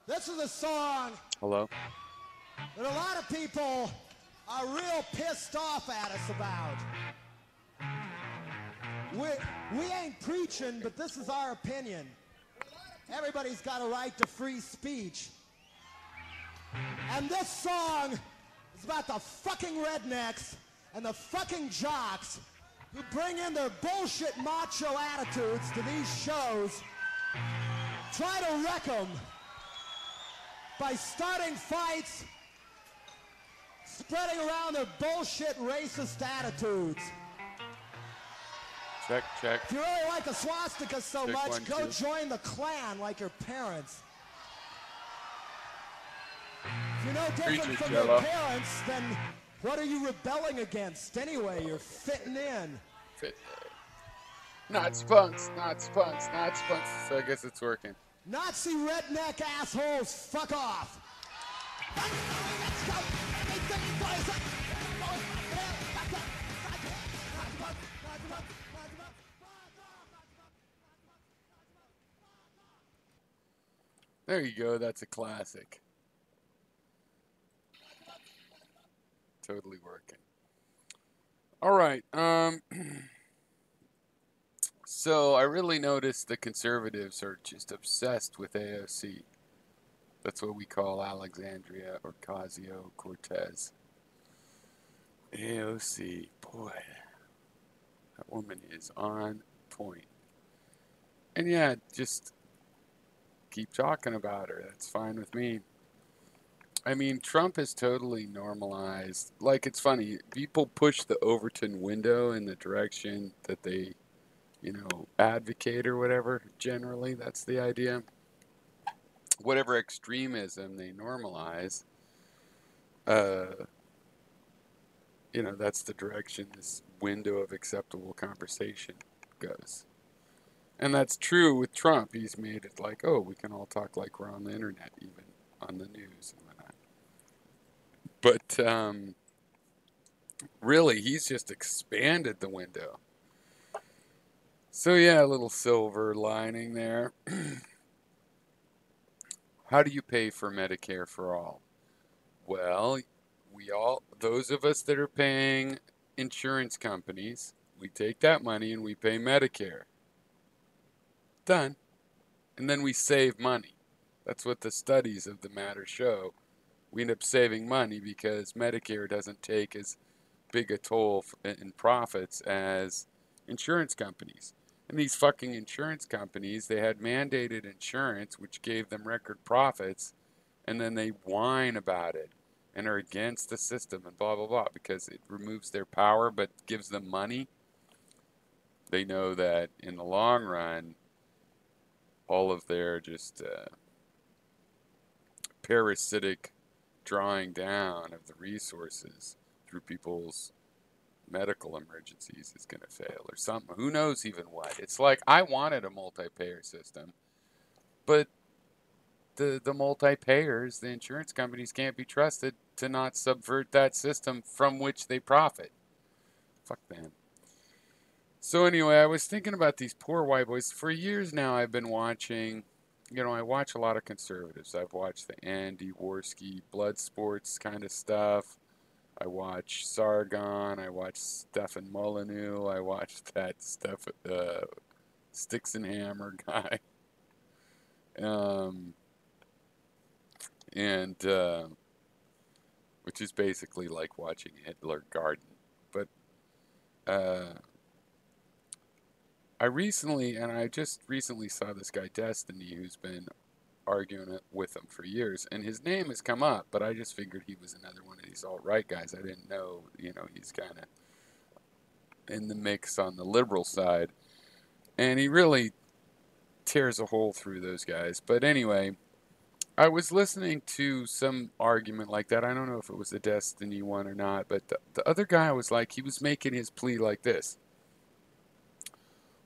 This is a song Hello? that a lot of people are real pissed off at us about. We ain't preaching, but this is our opinion. Everybody's got a right to free speech. And this song is about the fucking rednecks and the fucking jocks who bring in their bullshit macho attitudes to these shows, try to wreck them by starting fights, spreading around their bullshit racist attitudes. Check, check. If you really like the swastika so Check much, one, go two. join the Klan like your parents. If you're no different Preach it, from Jello. your parents, then what are you rebelling against anyway? You're fitting in. Not spunks, not spunks, not spunks. So I guess it's working. Nazi redneck assholes, fuck off. There you go. That's a classic. Totally working. All right. So I really noticed the conservatives are just obsessed with AOC. That's what we call Alexandria Ocasio-Cortez. AOC, boy, that woman is on point. And yeah, just keep talking about her. That's fine with me. I mean, Trump has totally normalized. Like, it's funny. People push the Overton window in the direction that they, advocate or whatever. Generally, that's the idea. Whatever extremism they normalize, that's the direction this window of acceptable conversation goes. And that's true with Trump. He's made it like, oh, we can all talk like we're on the internet, even on the news and whatnot. But really, he's just expanded the window. So yeah, a little silver lining there. How do you pay for Medicare for all? Well, those of us that are paying insurance companies, we take that money and we pay Medicare. Done. And then we save money. That's what the studies of the matter show. We end up saving money because Medicare doesn't take as big a toll in profits as insurance companies. And these fucking insurance companies, they had mandated insurance, which gave them record profits, and then they whine about it and are against the system and blah, blah, blah, because it removes their power but gives them money. They know that in the long run, all of their just parasitic drawing down of the resources through people's medical emergencies is going to fail or something. Who knows even what? It's like I wanted a multi-payer system, but the multi-payers, the insurance companies, can't be trusted to not subvert that system from which they profit. Fuck them. So anyway, I was thinking about these poor white boys. For years now, I've been watching, I watch a lot of conservatives. I've watched the Andy Worski blood sports kind of stuff. I watch Sargon. I watch Stefan Molyneux. I watched that Sticks and Hammer guy. Which is basically like watching Hitler Garden. But I just recently saw this guy Destiny, who's been arguing it with him for years, and his name has come up, but I just figured he was another one of these alt-right guys. I didn't know, he's kind of in the mix on the liberal side, and he really tears a hole through those guys. But anyway, I was listening to some argument like that. I don't know if it was a Destiny one or not, but the other guy was like, he was making his plea like this.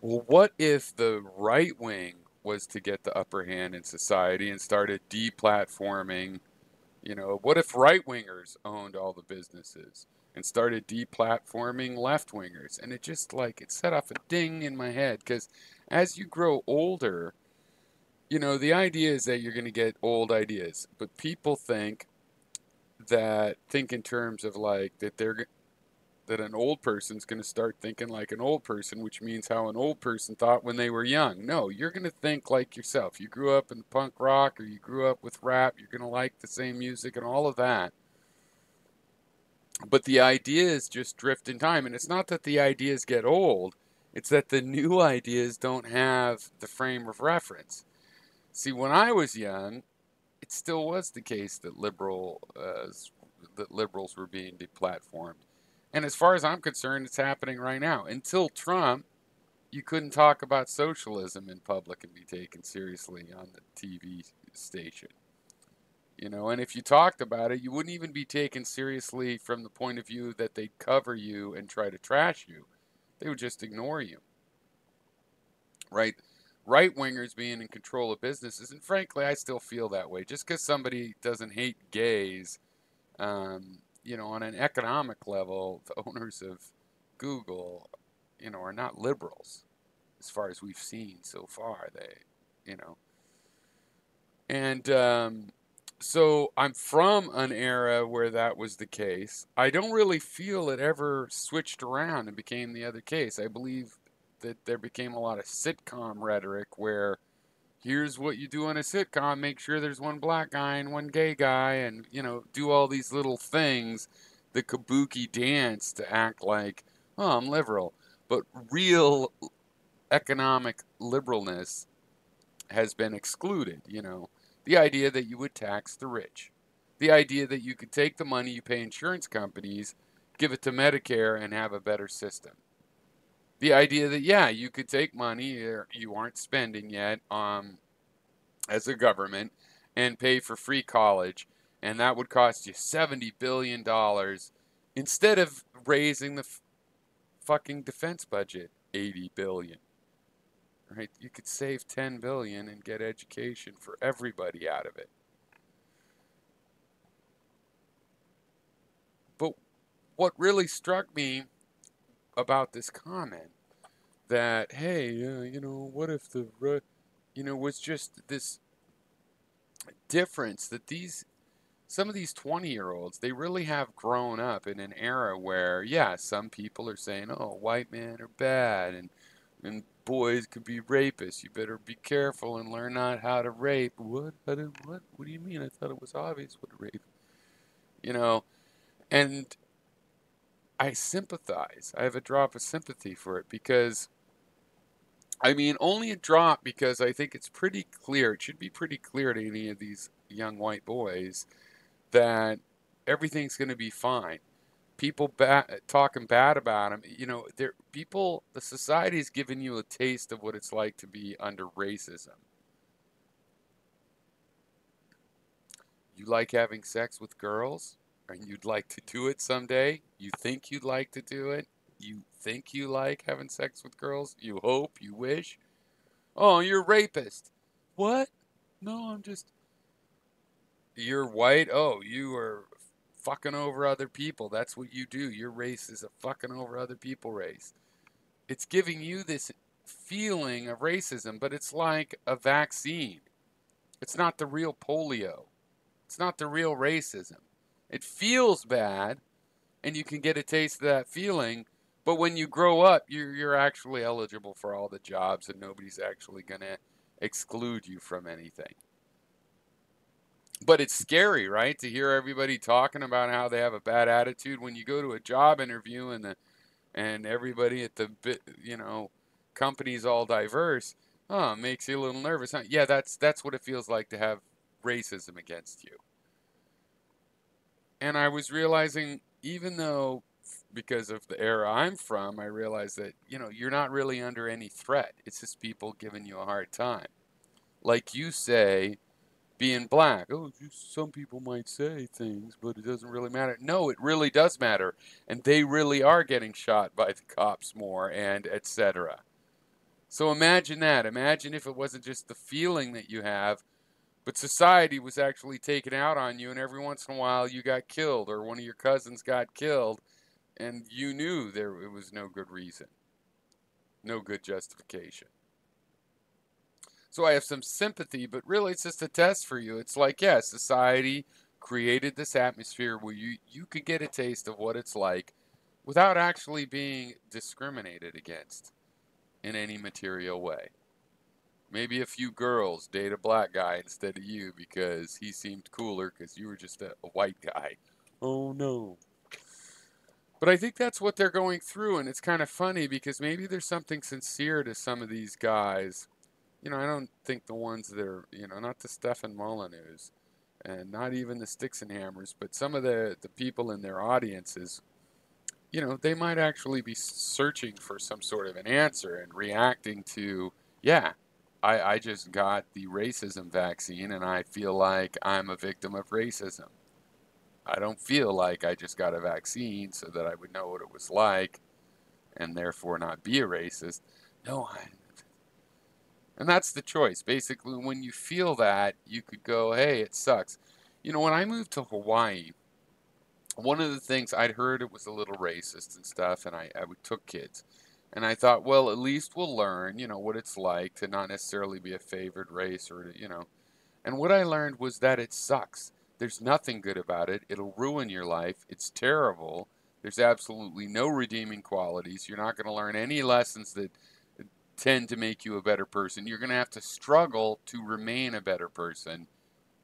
Well, what if the right wing was to get the upper hand in society and started deplatforming, what if right-wingers owned all the businesses and started deplatforming left-wingers? And it set off a ding in my head, because as you grow older, You know, the idea is that you're going to get old ideas, but people think in terms of like that an old person's going to start thinking like an old person, which means how an old person thought when they were young. No, you're going to think like yourself. You grew up in punk rock or you grew up with rap, you're going to like the same music and all of that. But the ideas just drift in time. And it's not that the ideas get old, it's that the new ideas don't have the frame of reference. See, when I was young, it still was the case that liberals were being deplatformed. And as far as I'm concerned, it's happening right now. Until Trump, you couldn't talk about socialism in public and be taken seriously on the TV station. You know, and if you talked about it, you wouldn't even be taken seriously from the point of view that they'd cover you and try to trash you. They would just ignore you. Right? Right wingers being in control of businesses, and frankly, I still feel that way. Just because somebody doesn't hate gays, you know, on an economic level, the owners of Google, you know, are not liberals as far as we've seen so far. You know, and so I'm from an era where that was the case. I don't really feel it ever switched around and became the other case. I believe that there became a lot of sitcom rhetoric where here's what you do in a sitcom, make sure there's one black guy and one gay guy, and, you know, do all these little things, the kabuki dance to act like, oh, I'm liberal. But real economic liberalness has been excluded, you know. The idea that you would tax the rich. The idea that you could take the money you pay insurance companies, give it to Medicare, and have a better system. The idea that, yeah, you could take money you aren't spending yet as a government and pay for free college, and that would cost you $70 billion instead of raising the fucking defense budget $80 billion. Right? You could save $10 billion and get education for everybody out of it. But what really struck me about this comment that, hey, you know, what if you know, was just this difference that some of these 20-year-olds, they really have grown up in an era where, yeah, some people are saying, oh, white men are bad and boys could be rapists. You better be careful and learn not how to rape. What? What? What do you mean? I thought it was obvious what a rape. You know, and I sympathize. I have a drop of sympathy for it because, I mean, only a drop because I think it's pretty clear. It should be pretty clear to any of these young white boys that everything's going to be fine. People talking bad about them, you know, the society's given you a taste of what it's like to be under racism. You like having sex with girls, and you'd like to do it someday. You think you'd like to do it. You think you like having sex with girls. You hope, you wish. Oh, you're a rapist. What? No, I'm just. You're white. Oh, you are fucking over other people. That's what you do. Your race is a fucking over other people race. It's giving you this feeling of racism, but it's like a vaccine. It's not the real polio. It's not the real racism. It feels bad, and you can get a taste of that feeling, but when you grow up, you're actually eligible for all the jobs, and nobody's actually going to exclude you from anything. But it's scary, right, to hear everybody talking about how they have a bad attitude when you go to a job interview and everybody at the company's all diverse. Oh, it makes you a little nervous, huh? Yeah, that's what it feels like to have racism against you. And I was realizing, even though because of the era I'm from, I realized that, you know, you're not really under any threat. It's just people giving you a hard time. Like you say, being black. Oh, some people might say things, but it doesn't really matter. No, it really does matter. And they really are getting shot by the cops more and etc. So imagine that. Imagine if it wasn't just the feeling that you have, but society was actually taken out on you, and every once in a while you got killed or one of your cousins got killed, and you knew it was no good reason, no good justification. So I have some sympathy, but really it's just a test for you. It's like, yeah, society created this atmosphere where you could get a taste of what it's like without actually being discriminated against in any material way. Maybe a few girls date a black guy instead of you because he seemed cooler because you were just a white guy. Oh no. But I think that's what they're going through, and it's kind of funny because maybe there's something sincere to some of these guys. I don't think the ones that are, not the Stefan Molyneux and not even the Sticks and Hammers, but some of the people in their audiences, they might actually be searching for some sort of an answer and reacting to, yeah, I just got the racism vaccine and I feel like I'm a victim of racism. I don't feel like I just got a vaccine so that I would know what it was like and therefore not be a racist. No, and that's the choice. Basically, when you feel that, you could go, hey, it sucks. When I moved to Hawaii, one of the things I'd heard it was a little racist and stuff, and I took kids. And I thought, well, at least we'll learn, what it's like to not necessarily be a favored race or. And what I learned was that it sucks. There's nothing good about it. It'll ruin your life. It's terrible. There's absolutely no redeeming qualities. You're not going to learn any lessons that tend to make you a better person. You're going to have to struggle to remain a better person.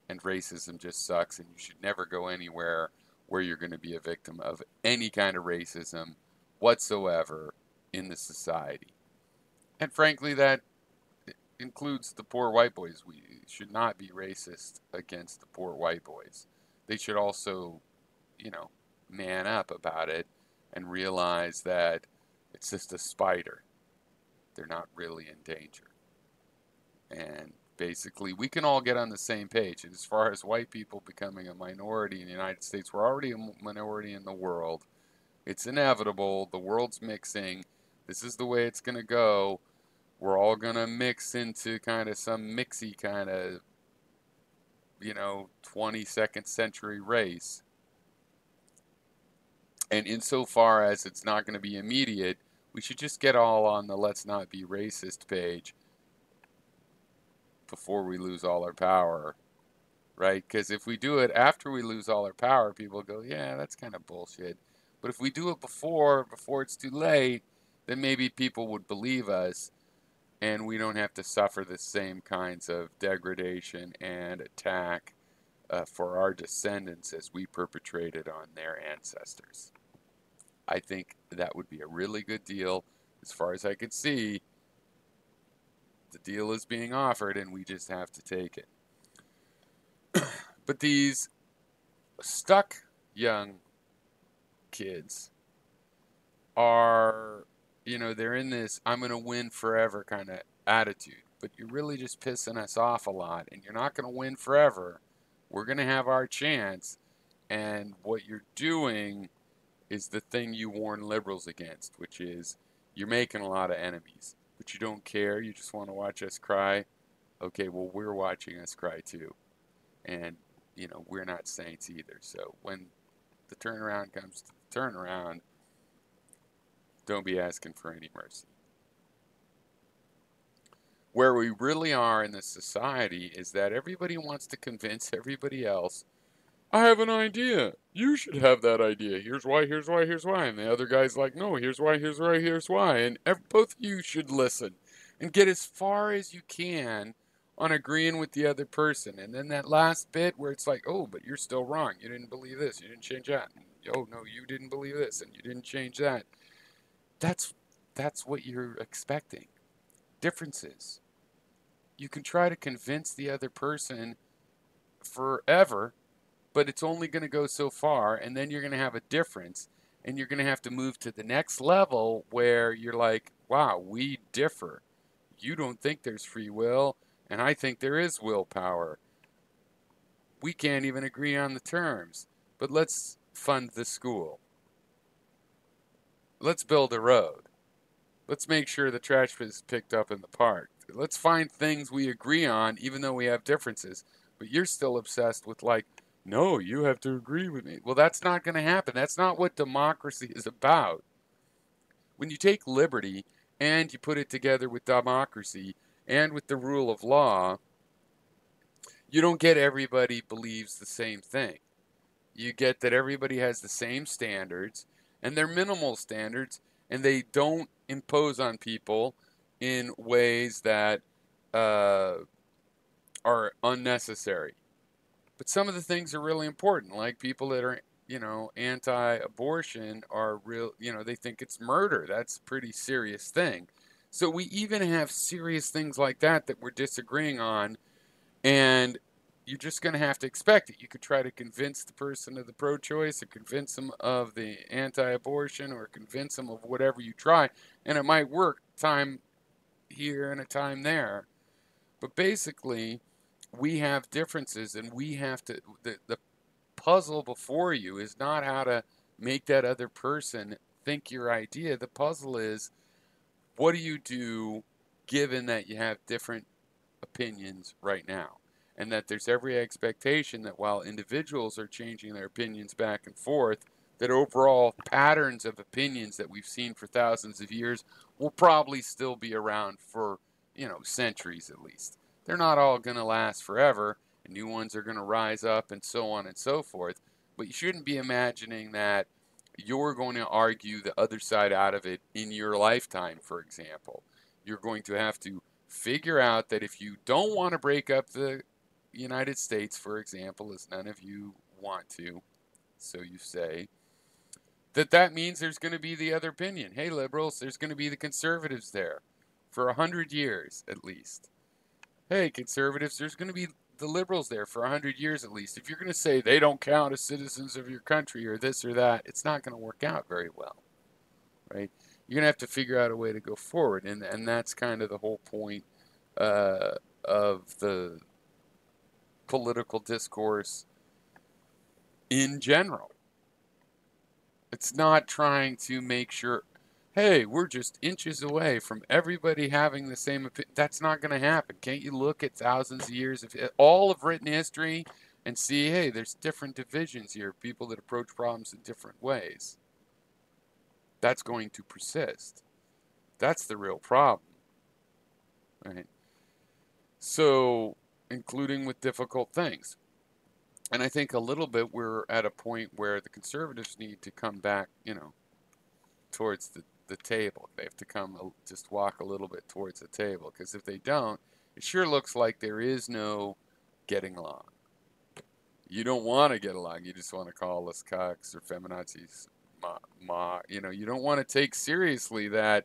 And racism just sucks, and you should never go anywhere where you're going to be a victim of any kind of racism whatsoever in the society. And frankly, that includes the poor white boys. We should not be racist against the poor white boys. They should also, man up about it and realize that it's just a spider. They're not really in danger. And basically, we can all get on the same page. And as far as white people becoming a minority in the United States, we're already a minority in the world. It's inevitable. The world's mixing. This is the way it's going to go. We're all going to mix into kind of some mixy kind of, 22nd century race. And insofar as it's not going to be immediate, we should just get all on the let's not be racist page before we lose all our power, right? Because if we do it after we lose all our power, people go, yeah, that's kind of bullshit. But if we do it before it's too late, then maybe people would believe us and we don't have to suffer the same kinds of degradation and attack for our descendants as we perpetrated on their ancestors. I think that would be a really good deal. As far as I could see, the deal is being offered and we just have to take it. But these stuck young kids are, they're in this I'm going to win forever kind of attitude. But you're really just pissing us off a lot and you're not going to win forever. We're going to have our chance. And what you're doing is the thing you warn liberals against, which is you're making a lot of enemies. But you don't care. You just want to watch us cry. Okay, well, we're watching us cry too. And, we're not saints either. So when the turnaround comes to the turnaround, don't be asking for any mercy. Where we really are in this society is that everybody wants to convince everybody else, I have an idea. You should have that idea. Here's why, here's why, here's why. And the other guy's like, no, here's why, here's why, here's why. And both of you should listen and get as far as you can on agreeing with the other person. And then that last bit where it's like, oh, but you're still wrong. You didn't believe this. You didn't change that. And, oh, no, you didn't believe this. And you didn't change that. That's what you're expecting. Differences. You can try to convince the other person forever, but it's only going to go so far, and then you're going to have a difference, and you're going to have to move to the next level where you're like, wow, we differ. You don't think there's free will, and I think there is willpower. We can't even agree on the terms, but let's fund the school. Let's build a road. Let's make sure the trash is picked up in the park. Let's find things we agree on, even though we have differences. But you're still obsessed with like, no, you have to agree with me. Well, that's not going to happen. That's not what democracy is about. When you take liberty and you put it together with democracy, and with the rule of law, you don't get everybody believes the same thing. You get that everybody has the same standards, and they're minimal standards, and they don't impose on people in ways that are unnecessary. But some of the things are really important, like people that are, anti-abortion are real, they think it's murder. That's a pretty serious thing. So we even have serious things like that we're disagreeing on, and you're just going to have to expect it. You could try to convince the person of the pro-choice, or convince them of the anti-abortion, or convince them of whatever you try, and it might work time here and a time there. But basically, we have differences, and we have to, the puzzle before you is not how to make that other person think your idea. The puzzle is, what do you do given that you have different opinions right now? And that there's every expectation that while individuals are changing their opinions back and forth, that overall patterns of opinions that we've seen for thousands of years will probably still be around for, centuries at least. They're not all going to last forever, and new ones are going to rise up, and so on and so forth. But you shouldn't be imagining that you're going to argue the other side out of it in your lifetime, for example. You're going to have to figure out that if you don't want to break up the United States, for example, as none of you want to, so you say, that means there's going to be the other opinion. Hey, liberals, there's going to be the conservatives there for 100 years at least. Hey, conservatives, there's going to be the liberals there for 100 years at least. If you're going to say they don't count as citizens of your country or this or that, it's not going to work out very well, right? You're going to have to figure out a way to go forward, and that's kind of the whole point of the political discourse in general. It's not trying to make sure, hey, we're just inches away from everybody having the same opinion. That's not going to happen. Can't you look at thousands of years of all of written history and see, hey, there's different divisions here, people that approach problems in different ways. That's going to persist. That's the real problem, right? So, including with difficult things. And I think a little bit we're at a point where the conservatives need to come back, towards the table. They have to just walk a little bit towards the table, because if they don't, it sure looks like there is no getting along. You don't want to get along. You just want to call us cucks or feminazis. You don't want to take seriously that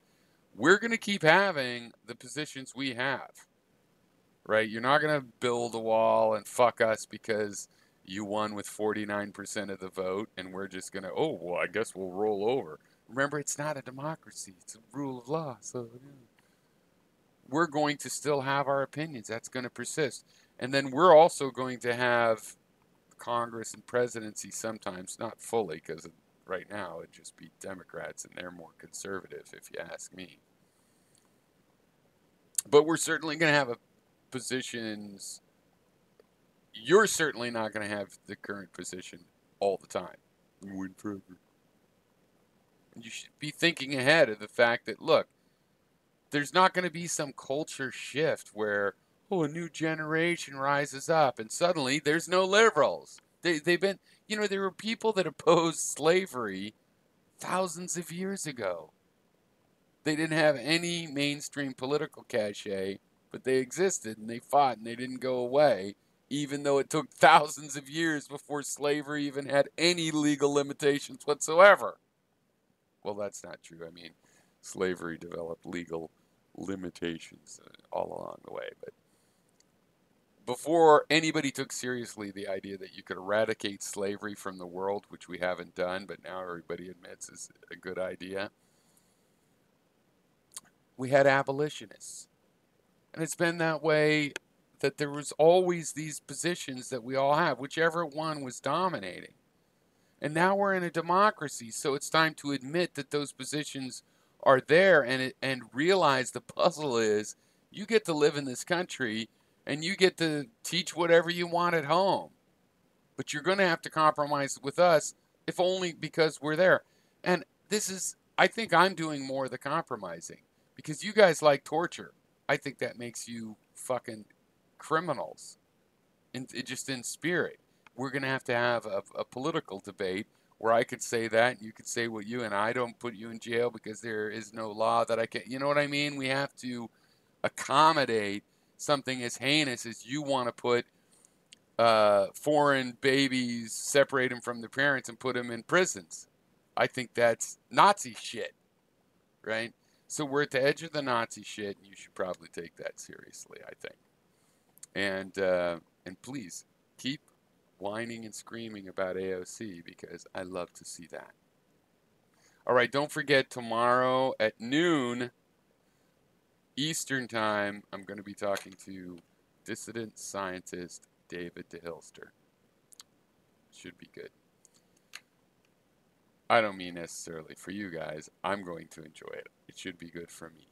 we're going to keep having the positions we have, right? You're not going to build a wall and fuck us because you won with 49% of the vote, and we're just going to, I guess we'll roll over. Remember, it's not a democracy. It's a rule of law. So we're going to still have our opinions. That's going to persist. And then we're also going to have Congress and presidency sometimes, not fully, because right now it'd just be Democrats, and they're more conservative, if you ask me. But we're certainly going to have positions. You're certainly not going to have the current position all the time. Win forever. You should be thinking ahead of the fact that, look, there's not going to be some culture shift where, a new generation rises up and suddenly there's no liberals. They've been, there were people that opposed slavery thousands of years ago. They didn't have any mainstream political cachet, but they existed and they fought and they didn't go away, even though it took thousands of years before slavery even had any legal limitations whatsoever. Well, that's not true. I mean, slavery developed legal limitations all along the way. But before anybody took seriously the idea that you could eradicate slavery from the world, which we haven't done, but now everybody admits is a good idea, we had abolitionists. And it's been that way, that there was always these positions that we all have, whichever one was dominating. And now we're in a democracy, so it's time to admit that those positions are there and realize the puzzle is you get to live in this country and you get to teach whatever you want at home. But you're going to have to compromise with us, if only because we're there. And I think I'm doing more of the compromising, because you guys like torture. I think that makes you fucking criminals. Just in spirit. We're going to have a political debate where I could say that and you could say what you, and I don't put you in jail because there is no law that I can. You know what I mean? We have to accommodate something as heinous as you want to put foreign babies, separate them from their parents, and put them in prisons. I think that's Nazi shit, right? So we're at the edge of the Nazi shit, and you should probably take that seriously, I think. And please keep whining and screaming about AOC because I love to see that. All right, don't forget tomorrow at noon Eastern Time, I'm going to be talking to dissident scientist David DeHilster. Should be good. I don't mean necessarily for you guys. I'm going to enjoy it. It should be good for me.